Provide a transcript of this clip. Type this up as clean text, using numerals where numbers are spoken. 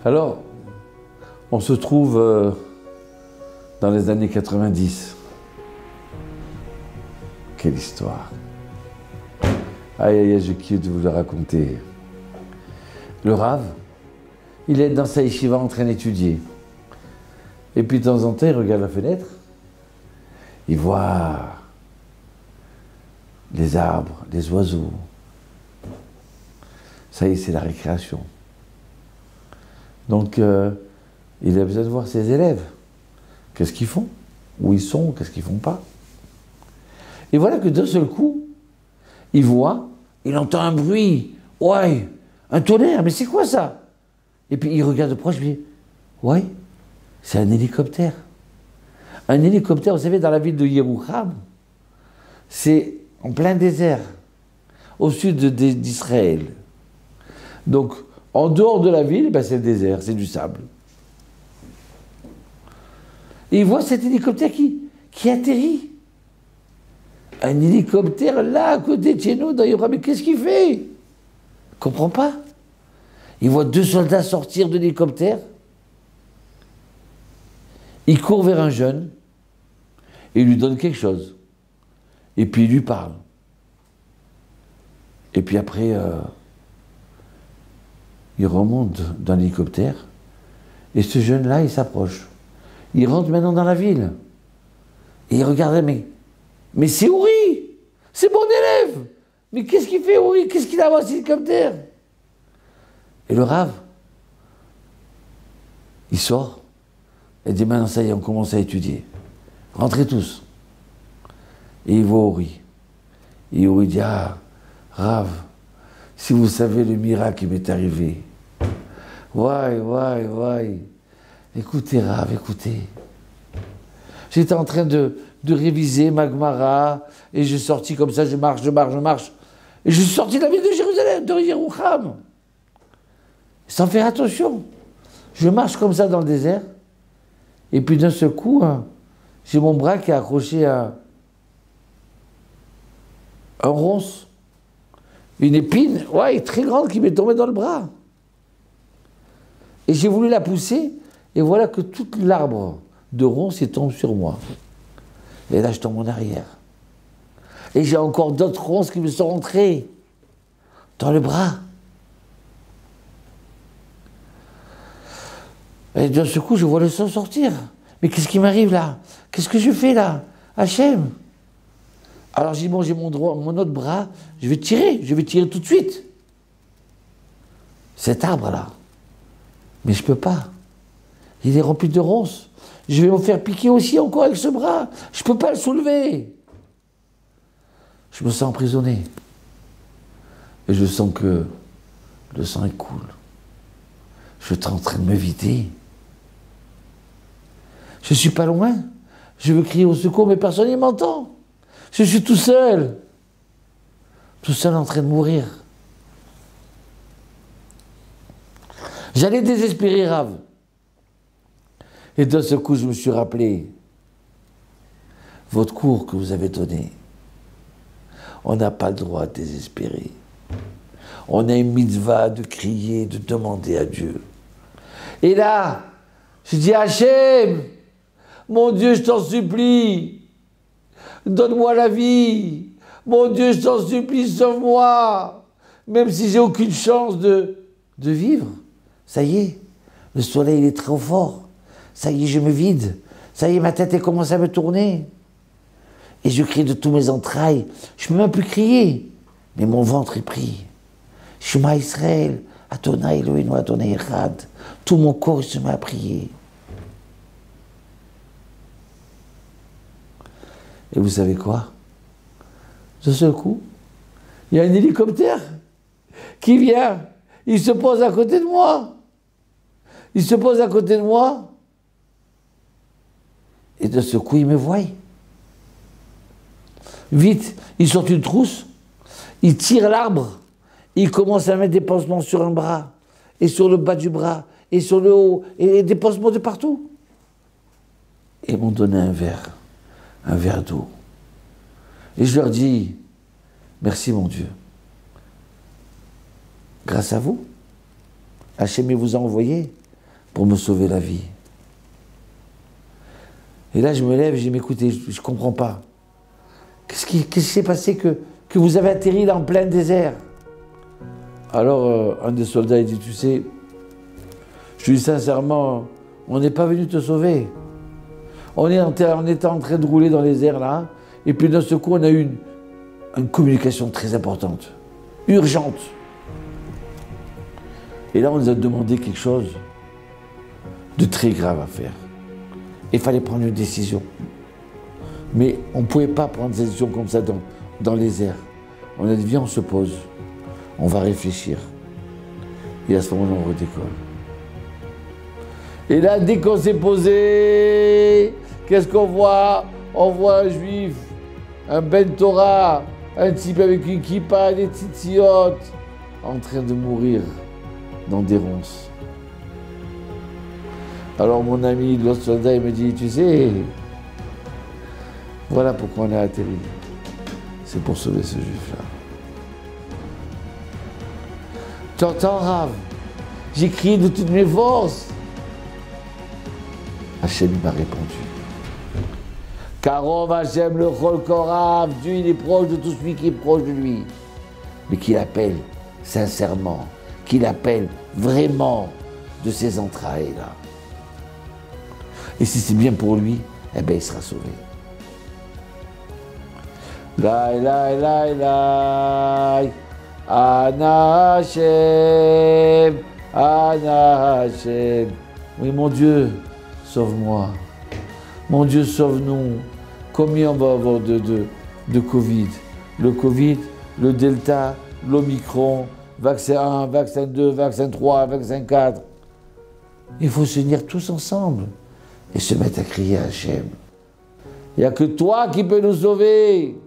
Alors, on se trouve dans les années 90. Quelle histoire. Aïe, aïe, aïe, je kiffe de vous la raconter. Le Rav, il est dans sa yeshiva en train d'étudier. Et puis de temps en temps, il regarde la fenêtre, il voit les arbres, les oiseaux. Ça y est, c'est la récréation. Donc, il a besoin de voir ses élèves. Qu'est-ce qu'ils font? Où ils sont? Qu'est-ce qu'ils font pas? Et voilà que d'un seul coup, il voit, il entend un bruit. Ouais, un tonnerre, mais c'est quoi ça? Et puis il regarde de proche, il dit, ouais, c'est un hélicoptère. Un hélicoptère, vous savez, dans la ville de Yerouham, c'est en plein désert, au sud d'Israël. Donc, en dehors de la ville, ben, c'est le désert, c'est du sable. Et il voit cet hélicoptère qui atterrit. Un hélicoptère là, à côté de chez nous, dans Yerouham, mais qu'est-ce qu'il fait? Il ne comprend pas. Il voit deux soldats sortir de l'hélicoptère. Il court vers un jeune et il lui donne quelque chose. Et puis il lui parle. Et puis après, il remonte dans l'hélicoptère et ce jeune-là, il s'approche. Il rentre maintenant dans la ville. Et il regarde, mais c'est Uri! C'est mon élève! Mais qu'est-ce qu'il fait, Uri? Qu'est-ce qu'il a dans cet hélicoptère? Et le Rav, il sort et dit maintenant ça y est, on commence à étudier. Rentrez tous. Et il voit Uri. Et Uri dit, ah, Rav, si vous savez le miracle qui m'est arrivé. Ouais. Écoutez, Rav, écoutez. J'étais en train de réviser ma Gemara et j'ai sorti comme ça, je marche. Et je suis sorti de la ville de Jérusalem, de Yerouham. Sans faire attention. Je marche comme ça dans le désert. Et puis d'un seul coup, j'ai mon bras qui est accroché à un ronce. Une épine, ouais, très grande qui m'est tombée dans le bras. Et j'ai voulu la pousser, et voilà que tout l'arbre de ronce tombe sur moi. Et là, je tombe en arrière. Et j'ai encore d'autres ronces qui me sont rentrées dans le bras. Et d'un seul coup, je vois le sang sortir. Mais qu'est-ce qui m'arrive là? Qu'est-ce que je fais là? Hachem. Alors j'ai dit, bon, j'ai mon autre bras, je vais tirer tout de suite. Cet arbre-là. Mais je ne peux pas. Il est rempli de ronces. Je vais me faire piquer aussi encore avec ce bras. Je ne peux pas le soulever. Je me sens emprisonné. Et je sens que le sang il coule. Je suis en train de me vider. Je ne suis pas loin. Je veux crier au secours, mais personne ne m'entend. Je suis tout seul. Tout seul en train de mourir. J'allais désespérer, Rav. Et d'un seul coup, je me suis rappelé votre cours que vous avez donné. On n'a pas le droit de désespérer. On a une mitzvah de crier, de demander à Dieu. Et là, je dis, Hachem, mon Dieu, je t'en supplie, donne-moi la vie. Mon Dieu, je t'en supplie, sauve-moi. Même si j'ai aucune chance de vivre. Ça y est, le soleil il est trop fort. Ça y est, je me vide. Ça y est, ma tête elle commence à me tourner. Et je crie de tous mes entrailles. Je ne peux même plus crier. Mais mon ventre est pris. Shema Israël, Adonai Eloheinu, Adonai Echad. Tout mon corps il se met à prier. Et vous savez quoi? De ce coup, il y a un hélicoptère qui vient. Il se pose à côté de moi. Il se pose à côté de moi. Et de ce coup, il me voit. Vite, il sort une trousse. Il tire l'arbre. Il commence à mettre des pansements sur un bras. Et sur le bas du bras. Et sur le haut. Et des pansements de partout. Et ils m'ont donné un verre d'eau. Et je leur dis, merci mon Dieu. Grâce à vous, Hachem vous a envoyé pour me sauver la vie. Et là, je me lève et je dis, mais écoutez, je ne comprends pas. Qu'est-ce qui s'est passé que vous avez atterri dans plein désert? Alors, un des soldats, il dit, tu sais, je lui dis sincèrement, on n'est pas venu te sauver. On était en train de rouler dans les airs, là, et puis d'un seul coup, on a eu une communication très importante, urgente. Et là, on nous a demandé quelque chose de très grave à faire. Il fallait prendre une décision. Mais on ne pouvait pas prendre des décisions comme ça dans les airs. On a dit, viens, on se pose. On va réfléchir. Et à ce moment-là, on redécolle. Et là, dès qu'on s'est posé, qu'est-ce qu'on voit? On voit un juif, un Ben Torah, un type avec une kippa, des tzitzit, en train de mourir dans des ronces. Alors mon ami, l'autre soldat, il me dit, tu sais, voilà pourquoi on a atterri. C'est pour sauver ce juif-là. Tu entends, Rav? J'ai crié de toutes mes forces. Hachem m'a répondu. Karov Hachem le Chol Korav, Dieu il est proche de tout celui qui est proche de lui. Mais qu'il appelle sincèrement, qu'il appelle vraiment de ses entrailles là. Et si c'est bien pour lui, eh bien il sera sauvé. La ilaha illallah, Ana Hashem, Ana Hashem. Oui mon Dieu, sauve-moi. Mon Dieu, sauve-nous. Combien on va avoir de Covid? Le Covid, le Delta, l'Omicron, vaccin 1, vaccin 2, vaccin 3, vaccin 4. Il faut se unir tous ensemble et se mettre à crier à Hachem. Il n'y a que toi qui peux nous sauver.